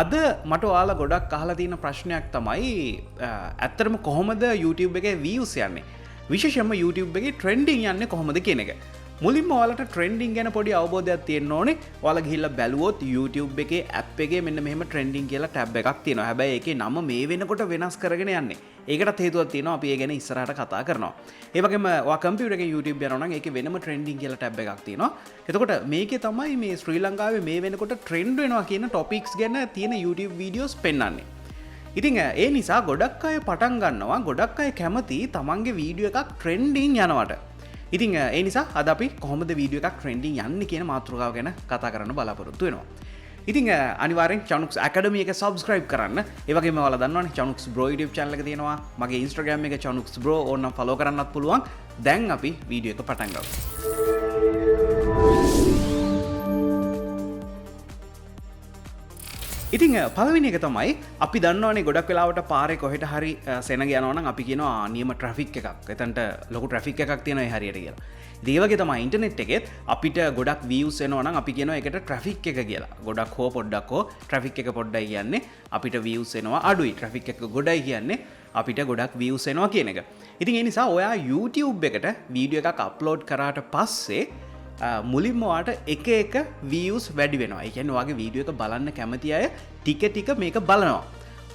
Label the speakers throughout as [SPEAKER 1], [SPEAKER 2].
[SPEAKER 1] අද මට ඔයාලා ගොඩක් අහලා තියෙන ප්‍රශ්නයක් තමයි ඇත්තටම කොහොමද YouTube එකේ views යන්නේ? විශේෂයෙන්ම YouTube එකේ trending යන්නේ කොහොමද කියන එක. මුලින්ම ඔයාලට trending ගැන පොඩි අවබෝධයක් තියෙන්න ඕනේ. ඔයාලා ගිහිල්ලා බැලුවොත් YouTube එකේ app එකේ මෙන්න මෙහෙම trending කියලා tab එකක් තියෙනවා. හැබැයි ඒකේ නම මේ වෙනකොට වෙනස් කරගෙන යන්නේ. ඒකටත් හේතුවක් තියෙනවා. අපි ඒ ගැන ඉස්සරහට කතා කරනවා. ඒ වගේම ඔයා කම්පියුටර් එකේ YouTube යනවා නම් ඒකේ වෙනම trending කියලා tab එකක් තියෙනවා. එතකොට මේකේ තමයි මේ ශ්‍රී ලංකාවේ මේ වෙනකොට trend වෙනවා කියන topics ගැන තියෙන YouTube videos පෙන්වන්නේ. ඉතින් ඒ නිසා ගොඩක් අය පටන් ගන්නවා. ගොඩක් අය කැමති තමන්ගේ වීඩියෝ එකක් trending යනවට. ඉතින් ඒ නිසා අද අපි කොහොමද වීඩියෝ එකක් trending යන්නේ කියන මාතෘකාව ගැන කතා කරන්න බලාපොරොත්තු වෙනවා. ඉතින් අනිවාර්යෙන් චනුක්ස් ඇකඩමි එක subscribe කරන්න. ඒ වගේම ඔයාලා දන්නවනේ චනුක්ස් බ්‍රෝ YouTube channel එක තියෙනවා. මගේ Instagram එක චනුක්ස් බ්‍රෝ ඕනනම් follow කරන්නත් පුළුවන්. දැන් අපි වීඩියෝ එක පටන් ගමු. ඉතින් පළවෙනි එක තමයි අපි දන්නවනේ ගොඩක් වෙලාවට පාරේ කොහෙට හරි සෙනග යනවා නම් අපි කියනවා නියම ට්‍රැෆික් එකක්. එතනට ලොකු ට්‍රැෆික් එකක් තියෙනවා ඒ හරියට කියලා. ඉතින් ඒ වගේ තමයි ඉන්ටර්නෙට් එකෙත් අපිට ගොඩක් views එනවා නම් අපි කියනවා ඒකට ට්‍රැෆික් එක කියලා. ගොඩක් හෝ පොඩ්ඩක් හෝ ට්‍රැෆික් එක පොඩ්ඩයි කියන්නේ අපිට views එනවා අඩුයි. ට්‍රැෆික් එක ගොඩයි කියන්නේ අපිට ගොඩක් views එනවා කියන එක. ඉතින් ඒ නිසා ඔයා YouTube එකට වීඩියෝ එකක් අප්ලෝඩ් කරාට පස්සේ මුලින්ම ඔයාට එක එක views වැඩි වෙනවා. ඒ කියන්නේ ඔයාගේ වීඩියෝ එක බලන්න කැමති අය ටික ටික මේක බලනවා.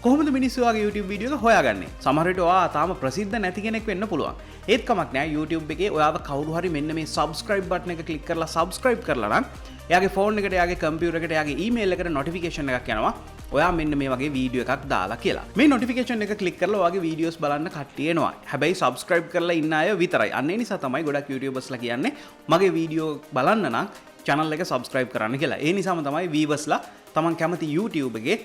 [SPEAKER 1] කොහොමද මිනිස්සු ඔයාගේ YouTube වීඩියෝ එක හොයාගන්නේ? සමහර විට ඔයා තාම ප්‍රසිද්ධ නැති කෙනෙක් වෙන්න පුළුවන්. ඒත් කමක් නෑ. YouTube එකේ ඔයාව කවුරු හරි මෙන්න මේ subscribe button එක click කරලා subscribe කරලා නම් එයාගේ phone එකට, එයාගේ computer එකට, එයාගේ email එකට notification එකක් යනවා. ඔයා මෙන්න මේ වගේ වීඩියෝ එකක් දාලා කියලා. මේ notification එක click කරලා ඔයාගේ videos බලන්න කට්ටිය එනවා. හැබැයි subscribe කරලා ඉන්න අය විතරයි. අන්න ඒ නිසා තමයි ගොඩක් YouTubersලා කියන්නේ මගේ වීඩියෝ බලන්න නම් channel එක subscribe කරන්න කියලා. ඒ නිසාම තමයි viewersලා තමන් කැමති YouTube එකේ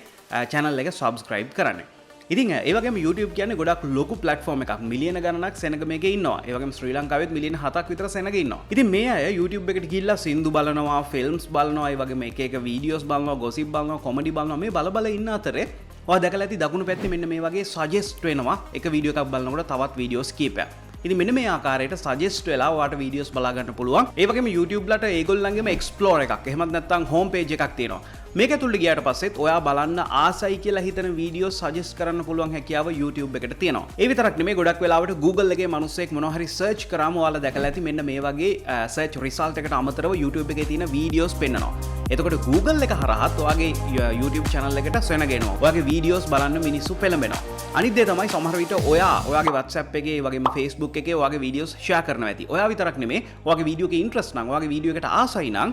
[SPEAKER 1] channel එක subscribe කරන්නේ. ඉතින් ඒ වගේම YouTube කියන්නේ ගොඩක් ලොකු platform එකක්. මිලියන ගණනක් සෙනග මේකේ ඉන්නවා. ඒ වගේම ශ්‍රී ලංකාවෙත් මිලියන 7ක් විතර සෙනග ඉන්නවා. ඉතින් මේ අය YouTube එකට ගිහිල්ලා සින්දු බලනවා, films බලනවා, ඒ වගේම එක එක videos බලනවා, gossip බලනවා, comedy බලනවා. මේ බල ඉන්න අතරේ ඔයා දැකලා ඇති දකුණු පැත්තේ මෙන්න මේ වගේ suggest වෙනවා. එක වීඩියෝ එකක් බලනකොට තවත් videos කීපයක්. ඉතින් මෙන්න මේ ආකාරයට suggest වෙලා ඔයාට videos බලා ගන්න පුළුවන්. ඒ වගේම YouTube ලට ඒගොල්ලන්ගේම explore එකක්. එහෙමත් නැත්නම් home page එකක් තියෙනවා. මේක ඇතුළට ගියාට පස්සෙත් ඔයා බලන්න ආසයි කියලා හිතන වීඩියෝ සජෙස්ට් කරන්න පුළුවන් හැකියාව YouTube එකට තියෙනවා. ඒ විතරක් නෙමෙයි ගොඩක් වෙලාවට Google එකේ මිනිස්සෙක් මොනවා හරි සර්ච් කරාම ඔයාලා දැකලා ඇති මෙන්න මේ වගේ සර්ච් රිසල්ට් එකට අමතරව YouTube එකේ තියෙන වීඩියෝස් පෙන්නනවා. එතකොට Google එක හරහාත් ඔයාගේ YouTube channel එකට සෙනගෙනවා. ඔයාගේ වීඩියෝස් බලන්න මිනිස්සු පෙළඹෙනවා. අනිත් දේ තමයි සමහර විට ඔයාගේ WhatsApp එකේ වගේම Facebook එකේ ඔයාගේ වීඩියෝස් share කරනවා ඇති. ඔයා විතරක් නෙමෙයි ඔයාගේ වීඩියෝ එකේ ඉන්ට්‍රස්ට් නම් ඔයාගේ වීඩියෝ එකට ආසයි නම්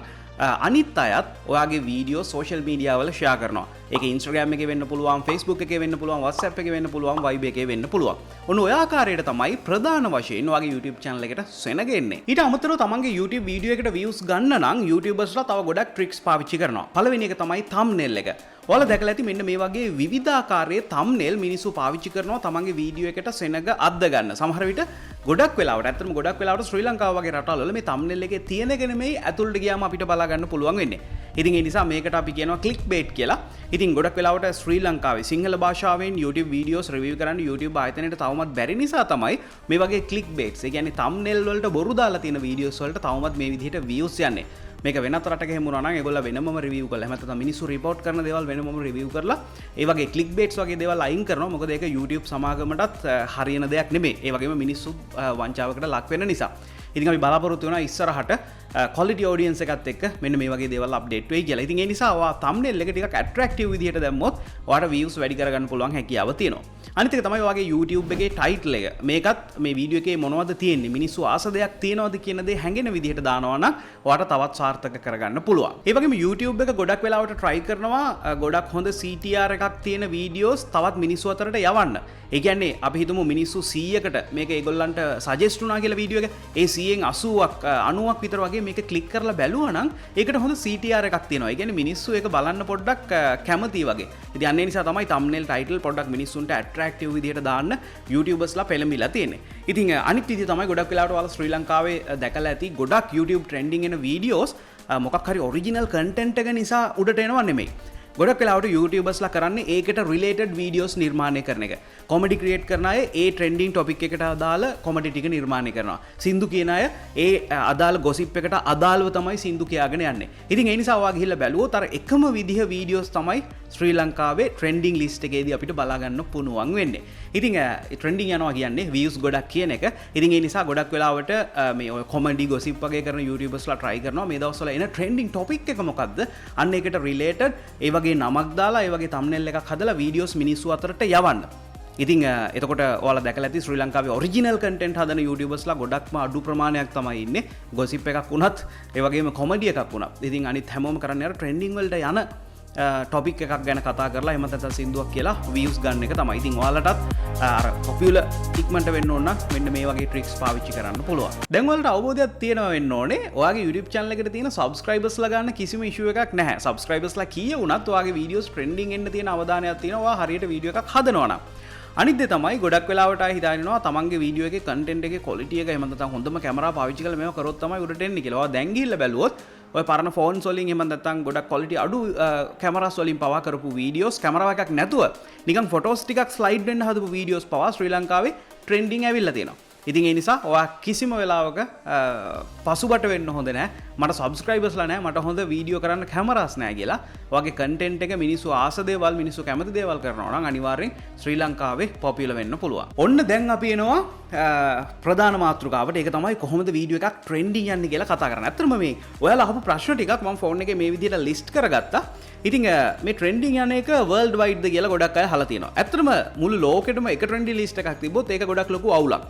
[SPEAKER 1] අනිත් අයත් ඔයාගේ වීඩියෝ සෝෂල් මීඩියා වල ෂෙයා කරනවා. ඒක Instagram එකේ වෙන්න පුළුවන්, Facebook එකේ වෙන්න පුළුවන්, WhatsApp එකේ වෙන්න පුළුවන්, Viber එකේ වෙන්න පුළුවන්. ඔන්න ඔය ආකාරයට තමයි ප්‍රධාන වශයෙන් ඔයාගේ YouTube channel එකට සෙනගෙන්නේ. ඊට අමතරව තමන්ගේ YouTube වීඩියෝ එකට views ගන්න නම් YouTubersලා තව ගොඩක් tricks පාවිච්චි කරනවා. පළවෙනි එක තමයි thumbnail එක. ඔයාලා දැකලා ඇති මෙන්න මේ වගේ විවිධාකාරයේ thumbnail මිනිස්සු පාවිච්චි කරනවා තමන්ගේ වීඩියෝ එකට සෙනග අද්ද ගන්න. සමහර විට ගොඩක් වෙලාවට ඇත්තටම ගොඩක් වෙලාවට ශ්‍රී ලංකාව වගේ රටවල් වල මේ thumbnail එකේ තියෙන එක නෙමෙයි ඇතුළට ගියාම අපිට බලා ගන්න පුළුවන් වෙන්නේ. ඉතින් ඒ නිසා මේකට අපි කියනවා clickbait කියලා. ඉතින් ගොඩක් වෙලාවට ශ්‍රී ලංකාවේ සිංහල භාෂාවෙන් YouTube videos review කරන්න YouTube ආයතනයට තවමත් බැරි නිසා තමයි මේ වගේ clickbaits. ඒ කියන්නේ thumbnail වලට බොරු දාලා තියෙන videos වලට තවමත් මේ විදිහට views යන්නේ. මේක වෙනත් රටක එහෙම වුණා නම් ඒගොල්ලෝ වෙනමම රිවිව් කරලා එහෙම නැත්නම් මිනිස්සු report කරන දේවල් වෙනමම රිවිව් කරලා ඒ වගේ clickbaits වගේ දේවල් අයින් කරනවා. මොකද ඒක YouTube සමාගමටත් හරියන දෙයක් නෙමෙයි. ඒ වගේම මිනිස්සු වංචාවකට ලක් වෙන නිසා. ඉතින් අපි බලාපොරොත්තු වෙනවා ඉස්සරහට quality audience එකත් එක්ක මෙන්න මේ වගේ දේවල් අප්ඩේට් වෙයි කියලා. ඉතින් ඒ නිසා ඔයා thumbnail එක ටිකක් attractive විදිහට දැම්මොත් ඔයාට views වැඩි කරගන්න පුළුවන් හැකියාව තියෙනවා. අනිත් එක තමයි ඔයාගේ YouTube එකේ title එක. මේකත් මේ වීඩියෝ එකේ මොනවද තියෙන්නේ? මිනිස්සු ආස දෙයක් තියනවද කියන දේ හැඟෙන විදිහට දානවා නම් ඔයාට තවත් සාර්ථක කරගන්න පුළුවන්. ඒ වගේම YouTube එක ගොඩක් වෙලාවට try කරනවා ගොඩක් හොඳ CTR එකක් තියෙන videos තවත් මිනිස්සු අතරට යවන්න. ඒ කියන්නේ අපි හිතමු මිනිස්සු 100කට මේක ඒගොල්ලන්ට suggest වුණා කියලා වීඩියෝ එක. ඒ 100න් 80ක් 90ක් විතර වගේ මේක ක්ලික් කරලා බැලුවා නම් ඒකට හොඳ CTR එකක් තියෙනවා. ඒ කියන්නේ මිනිස්සු ඒක බලන්න පොඩ්ඩක් කැමති වගේ. ඉතින් අන්න ඒ නිසා තමයි thumbnail title පොඩ්ඩක් මිනිස්සුන්ට attractive විදිහට දාන්න YouTubersලා පෙළඹිලා තියෙන්නේ. ඉතින් අනිත් විදිහ තමයි ගොඩක් වෙලාවට ඔයාලා ශ්‍රී ලංකාවේ දැකලා ඇති ගොඩක් YouTube trending එන videos මොකක් හරි original content එක නිසා උඩට එනවා නෙමෙයි. ගොඩක් වෙලාවට YouTubers ලා කරන්නේ ඒකට රිලේටඩ් වීඩියෝස් නිර්මාණය කරන එක. කොමඩි ක්‍රියේට් කරන අය ඒ ට්‍රෙන්ඩින් ටොපික් එකට අදාළ කොමඩි ටික නිර්මාණය කරනවා. සින්දු කියන අය ඒ අදාළ ගොසිප් එකට අදාළව තමයි සින්දු කියාගෙන යන්නේ. ඉතින් ඒ නිසා ඔයා ගිහිල්ලා බැලුවොත් අර එකම විදිහ වීඩියෝස් තමයි ශ්‍රී ලංකාවේ ට්‍රෙන්ඩින් ලිස්ට් එකේදී අපිට බලා ගන්න පුළුවන් වෙන්නේ. ඉතින් ට්‍රෙන්ඩින් යනවා කියන්නේ views ගොඩක් කියන එක. ඉතින් ඒ නිසා ගොඩක් වෙලාවට මේ ඔය කොමඩි ගොසිප් වගේ කරන YouTubersලා try කරනවා මේ දවස්වල එන ට්‍රෙන්ඩින් ටොපික් එක මොකද්ද? අන්න ඒකට රිලේටඩ් ඒ වගේ නමක් දාලා ඒ වගේ thumbnail එකක් හදලා වීඩියෝස් මිනිස්සු අතරට යවන්න. ඉතින් එතකොට ඔයාලා දැකලා ඇති ශ්‍රී ලංකාවේ ඔරිජිනල් කන්ටෙන්ට් හදන YouTubersලා ගොඩක්ම අඩු ප්‍රමාණයක් තමයි ඉන්නේ. ගොසිප් එකක් වුණත් ඒ වගේම කොමඩි එකක් වුණත්. ඉතින් අනිත් හැමෝම කරන්නේ අර ට්‍රෙන්ඩින් වලට යන ටොපික් එකක් ගැන කතා කරලා එහෙම නැත්නම් සින්දුවක් කියලා views ගන්න එක තමයි. ඉතින් ඔයාලටත් අර පොපියුලර් ඉක්මනට වෙන්න ඕන නම් මෙන්න මේ වගේ ට්‍රික්ස් පාවිච්චි කරන්න පුළුවන්. දැන් ඔයාලට අවබෝධයක් තියෙනවා වෙන්න ඕනේ. ඔයාගේ YouTube channel එකට තියෙන subscribersලා ගන්න කිසිම issue එකක් නැහැ. subscribersලා කීය වුණත් ඔයාගේ videos trending එන්න තියෙන අවධානයක් තියෙනවා. ඔයා හරියට video එකක් හදනවා නම්. අනිත් දේ තමයි ගොඩක් වෙලාවට ආයි හිතාගෙනවා තමන්ගේ වීඩියෝ එකේ content එකේ quality එක එහෙම නැත්නම් හොඳම කැමරාව පාවිච්චි කරලා මේව කරොත් තමයි උඩට එන්නේ කියලා. ඔයා දැන් ගිහිල්ලා බැලුවොත් ඔය පරණ ෆෝන්ස් වලින් එහෙම නැත්නම් ගොඩක් quality අඩු කැමරාස් වලින් පවා කරපු වීඩියෝස් කැමරාව එකක් නැතුව නිකන් ෆොටෝස් ටිකක් ස්ලයිඩ් වෙන්න හදපු වීඩියෝස් පවා ශ්‍රී ලංකාවේ trending ඇවිල්ලා තියෙනවා. ඉතින් ඒ නිසා ඔයා කිසිම වෙලාවක පසුබට වෙන්න හොඳ නැහැ. මට සබ්ස්ක්‍රයිබර්ස්ලා නැහැ. මට හොඳ වීඩියෝ කරන්න කැමරාස් නැහැ කියලා. ඔයාගේ කන්ටෙන්ට් එක මිනිස්සු ආස දේවල් මිනිස්සු කැමති දේවල් කරනවා නම් අනිවාර්යෙන් ශ්‍රී ලංකාවේ පොපියුලර් වෙන්න පුළුවන්. ඔන්න දැන් අපි එනවා ප්‍රධාන මාතෘකාවට. ඒක තමයි කොහොමද වීඩියෝ එකක් ට්‍රෙන්ඩින් යන්නේ කියලා කතා කරන්නේ. අත්‍තරම මේ ඔයාලා අහපු ප්‍රශ්න ටිකක් මම ෆෝන් එකේ මේ විදිහට ලිස්ට් කරගත්තා. ඉතින් මේ ට්‍රෙන්ඩින් යන එක වර්ල්ඩ් වයිඩ්ද කියලා ගොඩක් අය අහලා තියෙනවා. ඇත්තටම මුළු ලෝකෙටම එක ට්‍රෙන්ඩි ලිස්ට් එකක් තිබ්බොත් ඒක ගොඩක් ලොකු අවුලක්.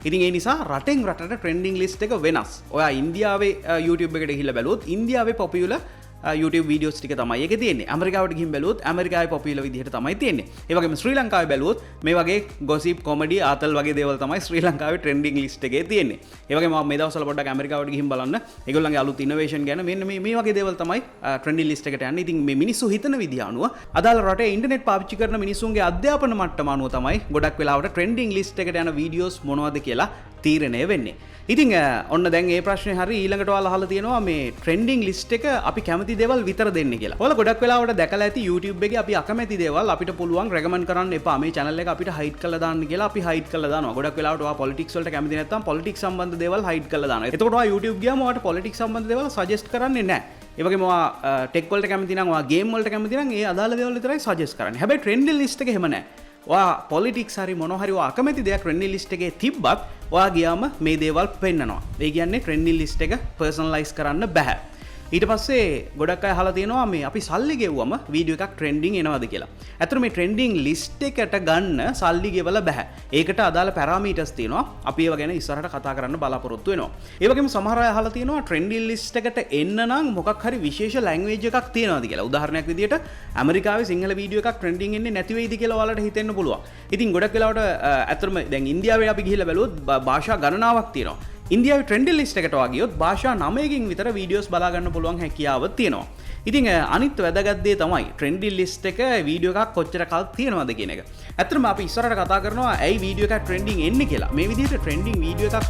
[SPEAKER 1] ඉතින් ඒ නිසා රටෙන් රටට ට්‍රෙන්ඩින් ලිස්ට් එක වෙනස්. ඔයා ඉන්දියාවේ YouTube එකට ගිහිල්ලා බැලුවොත් ඉන්දියාවේ පොපියුලර් YouTube videos ටික තමයි ඒකේ තියෙන්නේ. ඇමරිකාවට ගිහින් බැලුවොත් ඇමරිකාවේ පොපියුලර් විදිහට තමයි තියෙන්නේ. ඒ වගේම ශ්‍රී ලංකාවේ බැලුවොත් මේ වගේ gossip comedy ආතල් වගේ දේවල් තමයි ශ්‍රී ලංකාවේ trending list එකේ තියෙන්නේ. ඒ වගේම මම මේ දවස්වල පොඩ්ඩක් ඇමරිකාවට ගිහින් බලන්න. ඒගොල්ලන්ගේ අලුත් innovation ගැන මෙන්න මේ වගේ දේවල් තමයි trending list එකට යන්නේ. ඉතින් මේ මිනිස්සු හිතන විදිහ අනුව අදාළ රටේ ඉන්ටර්නෙට් පාවිච්චි කරන මිනිස්සුන්ගේ අධ්‍යාපන මට්ටම අනුව තමයි ගොඩක් වෙලාවට trending list එකට යන videos මොනවද කියලා තීරණය වෙන්නේ. ඉතින් ඔන්න දැන් මේ ප්‍රශ්නේ හරි ඊළඟට ඔයාලා අහලා තියෙනවා මේ ට්‍රෙන්ඩින් ලිස්ට් එක අපි කැමති දේවල් විතර දෙන්න කියලා. ඔයාලා ගොඩක් වෙලාවට දැකලා ඇති YouTube එකේ අපි අකමැති දේවල් අපිට පුළුවන් රෙකමන්ඩ් කරන්න එපා. මේ channel එක අපිට හයිඩ් කරලා දාන්න කියලා අපි හයිඩ් කරලා දානවා. ගොඩක් වෙලාවට ඔයා politics වලට කැමති නැත්නම් politics සම්බන්ධ දේවල් හයිඩ් කරලා දානවා. එතකොට ඔයා YouTube ගියාම ඔයාට politics සම්බන්ධ දේවල් suggest කරන්නේ නැහැ. ඒ වගේම ඔයා tech වලට කැමති නම් ඔයා game වලට කැමති නම් ඒ අදාළ දේවල් විතරයි suggest කරන්නේ. හැබැයි trending list එක එහෙම නැහැ. ඔයා පොලිටික්ස් හරි මොන හරි ඔයා අකමැති දෙයක් ට්‍රෙන්ඩින් ලිස්ට් එකේ තිබ්බත් ඔයා ගියාම මේ දේවල් පෙන්නනවා. ඒ කියන්නේ ට්‍රෙන්ඩින් ලිස්ට් එක පර්සනලයිස් කරන්න බෑ. ඊට පස්සේ ගොඩක් අය අහලා තියෙනවා මේ අපි සල්ලි ගෙවුවම වීඩියෝ එකක් ට්‍රෙන්ඩින් එනවද කියලා. ඇත්තට මේ ට්‍රෙන්ඩින් ලිස්ට් එකට ගන්න සල්ලි ගෙවලා බෑ. ඒකට අදාළ පැරාමීටර්ස් තියෙනවා. අපි ඒව ගැන ඉස්සරහට කතා කරන්න බලාපොරොත්තු වෙනවා. ඒ වගේම සමහර අය අහලා තියෙනවා ට්‍රෙන්ඩින් ලිස්ට් එකට එන්න නම් මොකක් හරි විශේෂ ලැන්ග්වේජ් එකක් තියෙනවද කියලා. උදාහරණයක් විදියට ඇමරිකාවේ සිංහල වීඩියෝ එකක් ට්‍රෙන්ඩින් එන්නේ නැති වෙයිද කියලා ඔයාලට හිතෙන්න පුළුවන්. ඉතින් ගොඩක් වෙලාවට ඇත්තටම දැන් ඉන්දියාවේ අපි ගිහිල්ලා බැලුවොත් භාෂා ගණනාවක් තියෙනවා. ඉන්දියාවේ ට්‍රෙන්ඩින් ලිස්ට් එකට වගියොත් භාෂා 9කින් විතර වීඩියෝස් බලා ගන්න පුළුවන් හැකියාව තියෙනවා. ඉතින් අනිත් වැදගත් දේ තමයි ට්‍රෙන්ඩින් ලිස්ට් එක වීඩියෝ එකක් කොච්චර කල් තියෙනවද කියන එක. ඇත්තටම අපි ඉස්සරහට කතා කරනවා ඇයි වීඩියෝ එකක් ට්‍රෙන්ඩින් එන්නේ කියලා. මේ විදිහට ට්‍රෙන්ඩින් වීඩියෝ එකක්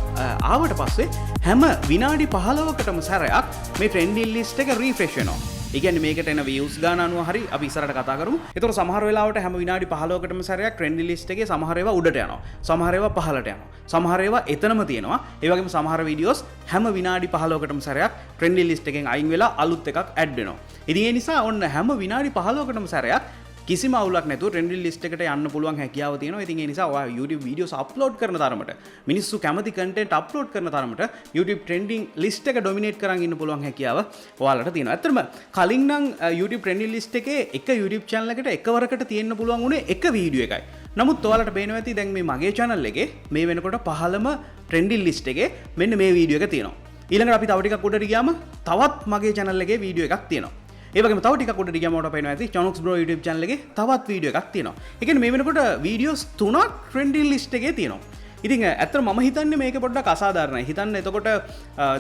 [SPEAKER 1] ආවට පස්සේ හැම විනාඩි 15කටම සැරයක් මේ ට්‍රෙන්ඩින් ලිස්ට් එක රීෆ්‍රෙෂ් වෙනවා. ඒ කියන්නේ මේකට එන views ගාන අනුව හරි අපි ඉස්සරහට කතා කරමු. ඒතකොට සමහර වෙලාවට හැම විනාඩි 15කටම සැරයක් ට්‍රෙන්ඩින් ලිස්ට් එකේ සමහර ඒවා උඩට යනවා. සමහර ඒවා පහළට යනවා. සමහර ඒවා එතනම තියෙනවා. ඒ වගේම සමහර වීඩියෝස් හැම විනාඩි 15කටම සැරයක් ට්‍රෙන්ඩින් ලිස්ට් එකෙන් අයින් වෙලා අලුත් එකක් ඇඩ් වෙනවා. ඉතින් ඒ නිසා ඔන්න හැම විනාඩි 15කටම සැරයක් කිසිම අවුලක් නැතුව ට්‍රෙන්ඩින් ලිස්ට් එකට යන්න පුළුවන් හැකියාව තියෙනවා. ඉතින් ඒ නිසා ඔයා YouTube videos upload කරන තරමට මිනිස්සු කැමති content upload කරන තරමට YouTube trending list එක dominate කරන් ඉන්න පුළුවන් හැකියාව ඔයාලට තියෙනවා. ඇත්තටම කලින් නම් YouTube trending list එකේ එක YouTube channel එකට එකවරකට තියෙන්න පුළුවන් උනේ එක වීඩියෝ එකයි. නමුත් ඔයාලට පේනවා ඇති දැන් මේ මගේ channel එකේ මේ වෙනකොට පහළම trending list එකේ මෙන්න මේ වීඩියෝ එක තියෙනවා. ඊළඟට අපි තව ටිකක් උඩට ගියාම තවත් මගේ channel එකේ වීඩියෝ එකක් තියෙනවා. ඒ වගේම තව ටිකක් උඩට ගියාම ඔයාලට පේනවා ඇති Chanox Bro YouTube channel එකේ තවත් වීඩියෝ එකක් තියෙනවා. ඒ කියන්නේ මේ වෙනකොට වීඩියෝස් 3ක් trending list එකේ තියෙනවා. ඉතින් ඇත්තට මම හිතන්නේ මේක පොඩ්ඩක් අසාධාරණයි. හිතන්න එතකොට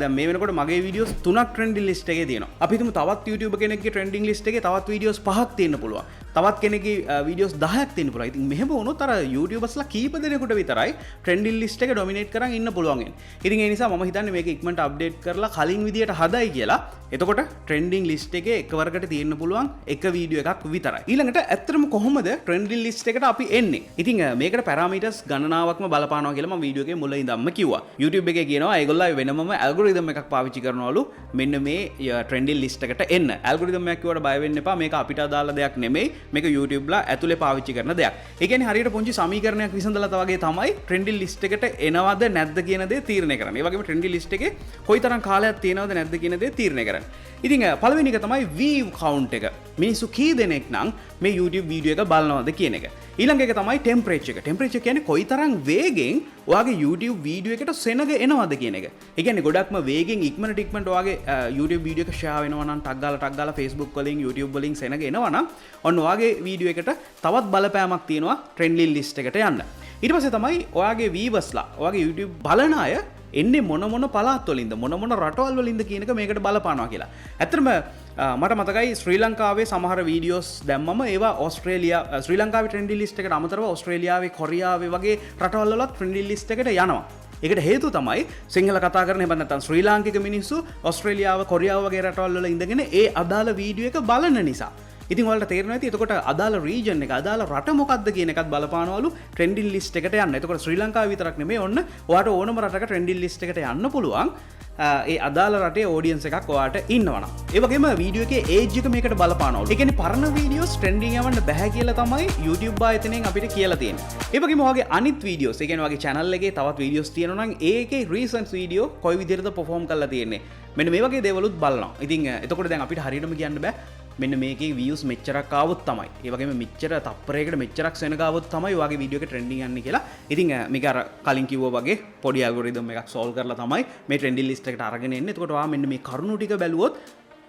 [SPEAKER 1] දැන් මේ වෙනකොට මගේ වීඩියෝස් 3ක් trending list එකේ තියෙනවා. අපි හිතමු තවත් YouTube කෙනෙක්ගේ trending list එකේ තවත් වීඩියෝස් 5ක් තියෙන්න පුළුවන්. තවත් කෙනෙක්ගේ වීඩියෝස් 10ක් තියෙන්න පුළුවන්. ඉතින් මෙහෙම වුණොත් අර YouTubersලා කීප දෙනෙකුට විතරයි trending list එක dominate කරන් ඉන්න පුළුවන් වෙන්නේ. ඉතින් ඒ නිසා මම හිතන්නේ මේක ඉක්මනට update කරලා කලින් විදියට හදයි කියලා. එතකොට trending list එකේ එකවරකට තියෙන්න පුළුවන් එක වීඩියෝ එකක් විතරයි. ඊළඟට ඇත්තටම කොහොමද trending list එකට අපි එන්නේ? ඉතින් මේකට parameters ගණනාවක්ම බලපානවා කියලා මම වීඩියෝ එකේ මුල ඉඳන්ම කිව්වා. YouTube එකේ කියනවා ඒගොල්ලෝ වෙනමම algorithm එකක් පාවිච්චි කරනවලු මෙන්න මේ trending list එකට එන්න. algorithm එකක් කියවට බය වෙන්න එපා. මේක අපිට අදාළ දෙයක් නෙමෙයි. මේක YouTube ලා ඇතුලේ පාවිච්චි කරන දෙයක්. ඒ කියන්නේ හරියට පුංචි සමීකරණයක් විසඳලා වගේ තමයි trending list එකට එනවද නැද්ද කියන දේ තීරණය කරන්නේ. ඒ වගේම trending list එකේ කොයිතරම් කාලයක් තියෙනවද නැද්ද කියන දේ තීරණය කරන්නේ. ඉතින් පළවෙනි එක තමයි view count එක. මිනිස්සු කී දෙනෙක් නම් මේ YouTube වීඩියෝ එක බලනවද කියන එක. ඊළඟ එක තමයි temperature එක. temperature කියන්නේ කොයිතරම් වේගෙන් ඔයාගේ YouTube වීඩියෝ එකට සෙනග එනවද කියන එක. ඒ කියන්නේ ගොඩක්ම වේගෙන් ඉක්මනට ඔයාගේ YouTube වීඩියෝ එක share වෙනවා නම් ටක් ගාලා Facebook වලින් YouTube වලින් සෙනග එනවා නම් ඔන්න ඔයාගේ වීඩියෝ එකට තවත් බලපෑමක් තියෙනවා trending list එකට යන්න. ඊට පස්සේ තමයි ඔයාගේ viewers-ලා ඔයාගේ YouTube බලන අය එන්නේ මොන පළාත් වලින්ද මොන රටවල් වලින්ද කියන එක මේකට බලපානවා කියලා. ඇත්තටම මට මතකයි ශ්‍රී ලංකාවේ සමහර වීඩියෝස් දැම්මම ඒවා ඕස්ට්‍රේලියා ශ්‍රී ලංකාවේ ට්‍රෙන්ඩි ලිස්ට් එකට අමතරව ඕස්ට්‍රේලියාවේ කොරියාවේ වගේ රටවල් වලත් ට්‍රෙන්ඩි ලිස්ට් එකට යනවා. ඒකට හේතුව තමයි සිංහල කතා කරන හැබැයි නැත්නම් ශ්‍රී ලාංකික මිනිස්සු ඕස්ට්‍රේලියාව කොරියාව වගේ රටවල් වල ඉඳගෙන ඒ අදාළ වීඩියෝ එක බලන නිසා. ඉතින් ඔයාලට තේරෙනවා ඇති එතකොට අදාළ රීජන් එක අදාළ රට මොකක්ද කියන එකත් බලපානවලු ට්‍රෙන්ඩින් ලිස්ට් එකට යන්න. එතකොට ශ්‍රී ලංකාව විතරක් නෙමෙයි ඔන්න ඔයාට ඕනම රටක ට්‍රෙන්ඩින් ලිස්ට් එකට යන්න පුළුවන්. ඒ අදාළ රටේ ඔඩියන්ස් එකක් ඔයාට ඉන්නවනම්. ඒ වගේම වීඩියෝ එකේ ඒජ් එක මේකට බලපානවලු. ඒ කියන්නේ පරණ වීඩියෝස් ට්‍රෙන්ඩින් යවන්න බෑ කියලා තමයි YouTube ආයතනයෙන් අපිට කියලා තියෙන්නේ. ඒ වගේම ඔයාගේ අනිත් වීඩියෝස්, ඒ කියන්නේ ඔයාගේ channel එකේ තවත් වීඩියෝස් තියෙනවා නම් ඒකේ recent වීඩියෝ කොයි විදිහටද perform කරලා තියෙන්නේ. මෙන්න මේ වගේ දේවලුත් බලනවා. ඉතින් එතකොට දැන් අපිට හරියටම කියන්න බෑ මෙන්න මේකේ views මෙච්චරක් ආවොත් තමයි. ඒ වගේම මෙච්චර තප්පරයකට මෙච්චරක් සෙනග ආවොත් තමයි ඔයාගේ වීඩියෝ එක ට්‍රෙන්ඩින් යන්නේ කියලා. ඉතින් මේක අර කලින් කිව්වා වගේ පොඩි ඇල්ගොරිතම් එකක් සෝල්ව් කරලා තමයි මේ ට්‍රෙන්ඩින් ලිස්ට් එකට අරගෙන එන්නේ. එතකොට ඔයා මෙන්න මේ කරුණු ටික බැලුවොත්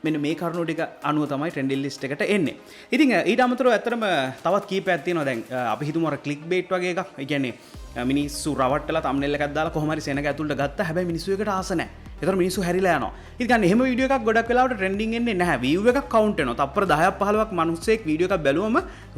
[SPEAKER 1] මෙන්න මේ කරුණු ටික අනුව තමයි ට්‍රෙන්ඩින් ලිස්ට් එකට එන්නේ. ඉතින් ඊට අමතරව ඇත්තටම තවත් කීපයක් තියෙනවා. දැන් අපි හිතමු අර ක්ලික් බේට් වගේ එකක්. ඒ කියන්නේ මිනිස්සු රවට්ටලා thumbnail එකක් දාලා කොහොම හරි සෙනග ඇතුළට ගත්තා. හැබැයි මිනිස්සු ඒකට ආස නැහැ. ඒතර මිනිස්සු හැරිලා යනවා. ඉතින් එහෙම වීඩියෝ එකක් ගොඩක් වෙලාවට ට්‍රෙන්ඩින් එන්නේ නැහැ. view එකක් කවුන්ට් වෙනවා. තප්පර 10ක් 15ක් මිනිස්සෙක් වීඩියෝ එකක් බැලුවම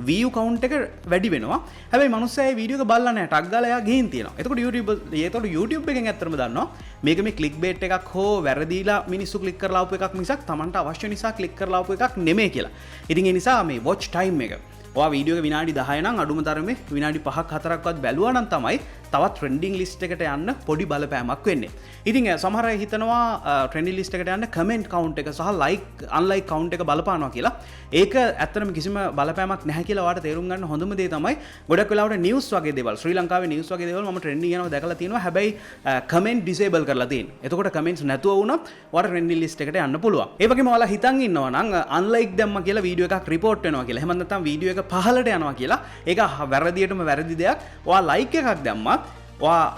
[SPEAKER 1] view කවුන්ට් එක වැඩි වෙනවා. හැබැයි මිනිස්සයා ඒ වීඩියෝ එක බලලා නැහැ. ටක් ගාලා එයා ගිහින් තියෙනවා. එතකොට YouTube එකෙන් ඇත්තටම දන්නවා මේක මේ ක්ලික් බේට් එකක් හෝ වැරදිලා මිනිස්සු ක්ලික් කරලා ආපු එකක් මිසක් Tamanට අවශ්‍ය නිසා ක්ලික් කරලා ආපු එකක් නෙමෙයි කියලා. ඉතින් ඒ නිසා මේ watch time එක ඔයා වීඩියෝ එක විනාඩි 10 නම් අඩුම තරමේ විනාඩි 5ක් 4ක්වත් බැලුවා නම් තමයි තවත් ට්‍රෙන්ඩින් ලිස්ට් එකට යන්න පොඩි බලපෑමක් වෙන්නේ. ඉතින් සමහර අය හිතනවා ට්‍රෙන්ඩින් ලිස්ට් එකට යන්න කමෙන්ට් කවුන්ට් එක සහ ලයික් අන්ලයික් කවුන්ට් එක බලපානවා කියලා. ඒක ඇත්තටම කිසිම බලපෑමක් නැහැ කියලා ඔයාලට තේරුම් ගන්න හොඳම දේ තමයි ගොඩක් වෙලාවට නිවුස් වගේ දේවල් ශ්‍රී ලංකාවේ නිවුස් වගේ දේවල් මම ට්‍රෙන්ඩින් යනවා දැකලා තියෙනවා. හැබැයි කමෙන්ට් ඩිසේබල් කරලා තියෙනවා. එතකොට කමෙන්ට්ස් නැතුව වුණත් ඔයාලට ට්‍රෙන්ඩින් ලිස්ට් එකට යන්න පුළුවන්. ඒ වගේම ඔයාලා හිතන් ඉන්නවා නම් අන්ලයික් දැම්මා කියලා වීඩියෝ එකක් රිපෝට් වෙනවා කියලා. එහෙම නැත්නම් වීඩියෝ එක පහළට යනවා කියලා. ඒක වැරදියටම වැරදි දෙයක්. ඔයා ලයික් එකක් දැම්මත්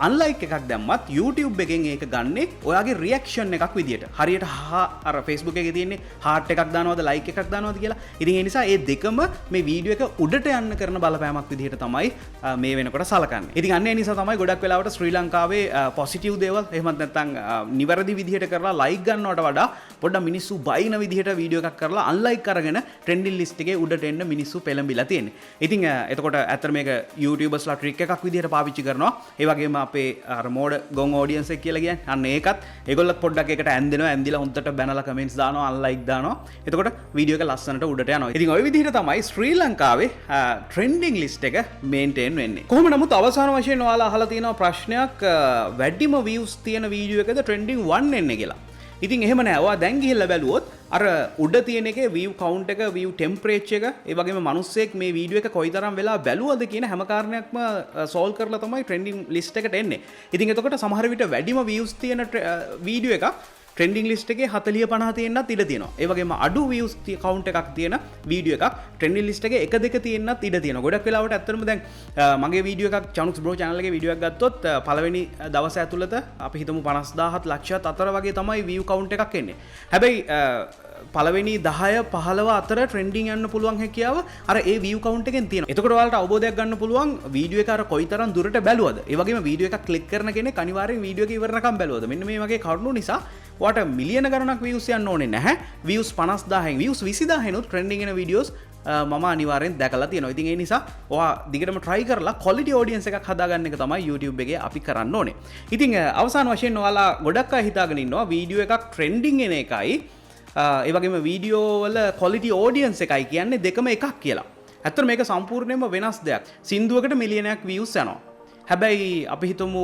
[SPEAKER 1] අන්ලයික් එකක් දැම්මත් YouTube එකෙන් ඒක ගන්නේ ඔයාගේ රියක්ෂන් එකක් විදියට. හරියට අර Facebook එකේ තියෙන්නේ heart එකක් දානවද like එකක් දානවද කියලා. ඉතින් ඒ නිසා මේ දෙකම මේ වීඩියෝ එක උඩට යන්න කරන බලපෑමක් විදියට තමයි මේ වෙනකොට සලකන්නේ. ඉතින් අන්න ඒ නිසා තමයි ගොඩක් වෙලාවට ශ්‍රී ලංකාවේ පොසිටිව් දේවල් එහෙමත් නැත්නම් නිවැරදි විදියට කරලා like ගන්නවට වඩා පොඩ්ඩක් මිනිස්සු බයින විදියට වීඩියෝ එකක් කරලා අන්ලයික් අරගෙන ට්‍රෙන්ඩින් ලිස්ට් එකේ උඩට එන්න මිනිස්සු පෙළඹිලා තියෙන්නේ. ඉතින් එතකොට ඇත්තට මේක YouTubersලා ට්‍රික් එකක් විදියට පාවිච්චි කරනවා. වගේම අපේ අර මෝඩ ගොන් ඔඩියන්ස් එක කියලා කියන්නේ අන්න ඒකත් ඒගොල්ලොත් පොඩ්ඩක් එකට ඇඳෙනවා ඇඳිලා හොන්දට බැනලා කමෙන්ට්ස් දානවා අන්ලයික් දානවා එතකොට වීඩියෝ එක ලස්සනට උඩට යනවා. ඉතින් ওই විදිහට තමයි ශ්‍රී ලංකාවේ ට්‍රෙන්ඩින් ලිස්ට් එක මේන්ටේන් වෙන්නේ. කොහොම නමුත් අවසාන වශයෙන් ඔයාලා අහලා තියෙන ප්‍රශ්නයක් වැඩිම views තියෙන වීඩියෝ එකද ට්‍රෙන්ඩින් 1 එන්නේ කියලා. ඉතින් එහෙම නෑ. ඔයා දැන් ගිහිල්ලා බැලුවොත් අර උඩ තියෙන එකේ view count එක view temperature එක ඒ වගේම මිනිස්සෙක් මේ වීඩියෝ එක කොයිතරම් වෙලා බැලුවද කියන හැම කාරණයක්ම solve කරලා තමයි trending list එකට එන්නේ. ඉතින් එතකොට සමහර විට වැඩිම views තියෙන වීඩියෝ එකක් ට්‍රෙන්ඩින් ලිස්ට් එකේ 40 50 තියෙන්නත් ඉඩ තියෙනවා. ඒ වගේම අඩු views count එකක් තියෙන වීඩියෝ එකක් ට්‍රෙන්ඩින් ලිස්ට් එකේ 1 2 තියෙන්නත් ඉඩ තියෙනවා. ගොඩක් වෙලාවට ඇත්තටම දැන් මගේ වීඩියෝ එකක් චනුක්ස් බ්‍රෝ channel එකේ වීඩියෝ එකක් ගත්තොත් පළවෙනි දවස ඇතුළත අපි හිතමු 50000ත් ලක්ෂයත් අතර වගේ තමයි view count එකක් එන්නේ. හැබැයි පළවෙනි 10 15 අතර ට්‍රෙන්ඩින් යන්න පුළුවන් හැකියාව අර ඒ view count එකෙන් තියෙනවා. එතකොට ඔයාලට අවබෝධයක් ගන්න පුළුවන් වීඩියෝ එක අර කොයිතරම් දුරට බැලුවද. ඒ වගේම වීඩියෝ එකක් ක්ලික් කරන කෙනෙක් අනිවාර්යෙන් වීඩියෝ එක ඉවරනකම් බැලුවද. මෙන්න මේ වගේ කරුණු නිසා ඔයාට මිලියන ගණනක් views යන්න ඕනේ නැහැ. views 50000න් views 20000 නුත් ට්‍රෙන්ඩින් එන වීඩියෝස් මම අනිවාර්යෙන් දැකලා තියෙනවා. ඉතින් ඒ නිසා ඔයා දිගටම try කරලා quality audience එකක් හදාගන්න එක තමයි YouTube එකේ අපි කරන්න ඕනේ. ඉතින් අවසාන වශයෙන් ඔයාලා ගොඩක් අය හිතාගෙන ඉන්නවා වීඩියෝ එකක් trending එන එකයි ඒ වගේම වීඩියෝ වල quality audience එකයි කියන්නේ දෙකම එකක් කියලා. ඇත්තට මේක සම්පූර්ණයෙන්ම වෙනස් දෙයක්. සින්දුවකට මිලියනයක් views යනවා. හැබැයි අපි හිතමු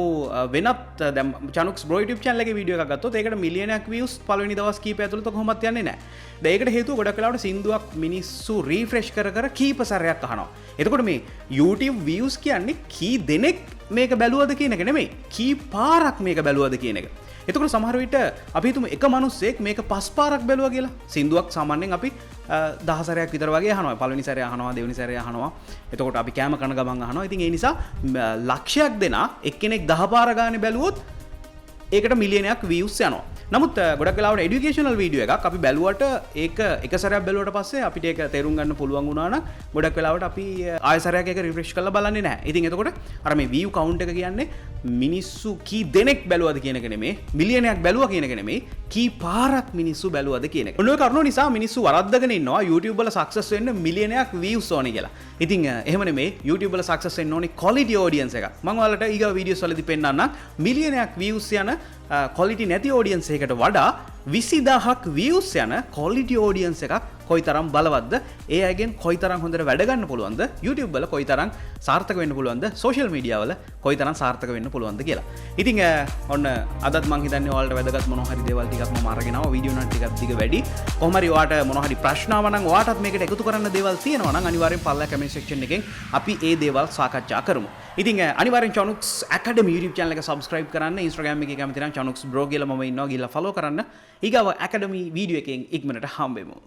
[SPEAKER 1] වෙනත් දැන් චනුක්ස් බ්‍රෝ YouTube channel එකේ වීඩියෝ එකක් ගත්තොත් ඒකට මිලියනයක් views පළවෙනි දවස් කීපය ඇතුළත කොහොමවත් යන්නේ නැහැ. දැන් ඒකට හේතුව ගොඩක් වෙලාවට සින්දුවක් මිනිස්සු රීෆ්‍රෙෂ් කර කර කීප සැරයක් අහනවා. එතකොට මේ YouTube views කියන්නේ කී දෙනෙක් මේක බැලුවද කියන එක නෙමෙයි. කී පාරක් මේක බැලුවද කියන එක. එතකොට සමහර විට අපි හිතමු එක මිනිස්සෙක් මේක 5 පාරක් බැලුවා කියලා. සින්දුවක් සාමාන්‍යයෙන් අපි 10 සැරයක් විතර වගේ අහනවා. පළවෙනි සැරේ අහනවා, දෙවෙනි සැරේ අහනවා. එතකොට අපි කැම කන ගමන් අහනවා. ඉතින් ඒ නිසා ලක්ෂයක් දෙනා එක්කෙනෙක් 10 පාර ගානේ බැලුවොත් ඒකට මිලියනයක් views යනවා. නමුත් ගොඩක් වෙලාවට එඩියුකේෂනල් වීඩියෝ එකක් අපි බැලුවට ඒක එක සැරයක් බැලුවට පස්සේ අපිට ඒක තේරුම් ගන්න පුළුවන් වුණා නම් ගොඩක් වෙලාවට අපි ආයෙ සැරයක් ඒක රිෆ්‍රෙෂ් කරලා බලන්නේ නැහැ. ඉතින් එතකොට අර මේ view count එක කියන්නේ මිනිස්සු කී දෙනෙක් බැලුවද කියන එක නෙමෙයි, මිලියනයක් බැලුවා කියන එක නෙමෙයි, කී පාරක් මිනිස්සු බැලුවද කියන එක. ඔන්න ඔය කරුණු නිසා මිනිස්සු වරද්දගෙන ඉන්නවා YouTube වල සක්සස් වෙන්න මිලියනයක් views ඕනේ කියලා. ඉතින් එහෙම නෙමෙයි, YouTube වල සක්සස් වෙන්න ඕනේ quality audience එකක්. මම ඔයාලට ඊගා වීඩියෝස් වලදී පෙන්නන්නම් මිලියනයක් views යන quality නැති audience එකකට වඩා 20000ක් views යන quality audience එකක් කොයිතරම් බලවත්ද, ඒ අයගෙන් කොයිතරම් හොඳට වැඩ ගන්න පුළුවන්ද, YouTube වල කොයිතරම් සාර්ථක වෙන්න පුළුවන්ද, social media වල කොයිතරම් සාර්ථක වෙන්න පුළුවන්ද කියලා. ඉතින් ඔන්න අදත් මං හිතන්නේ ඔයාලට වැදගත් මොනවා හරි දේවල් ටිකක් මම අරගෙන ආවා. වීඩියෝ නම් ටිකක් දිග වැඩි. කොහොම හරි ඔයාට මොනවා හරි ප්‍රශ්න ආව නම් ඔයාටත් මේකට එකතු කරන්න දේවල් තියෙනවා නම් අනිවාර්යෙන් පල්ලා comment section එකෙන් අපි ඒ දේවල් සාකච්ඡා කරමු. ඉතින් අනිවාර්යෙන් චනුක්ස් academy YouTube channel එක subscribe කරන්න. Instagram එකේ කැමති නම් චනුක්ස් bro කියලා මම ඉන්නවා. ගිහලා follow කරන්න. ඊගාව academy වීඩියෝ එකෙන් ඉක්මනට හම්බෙමු.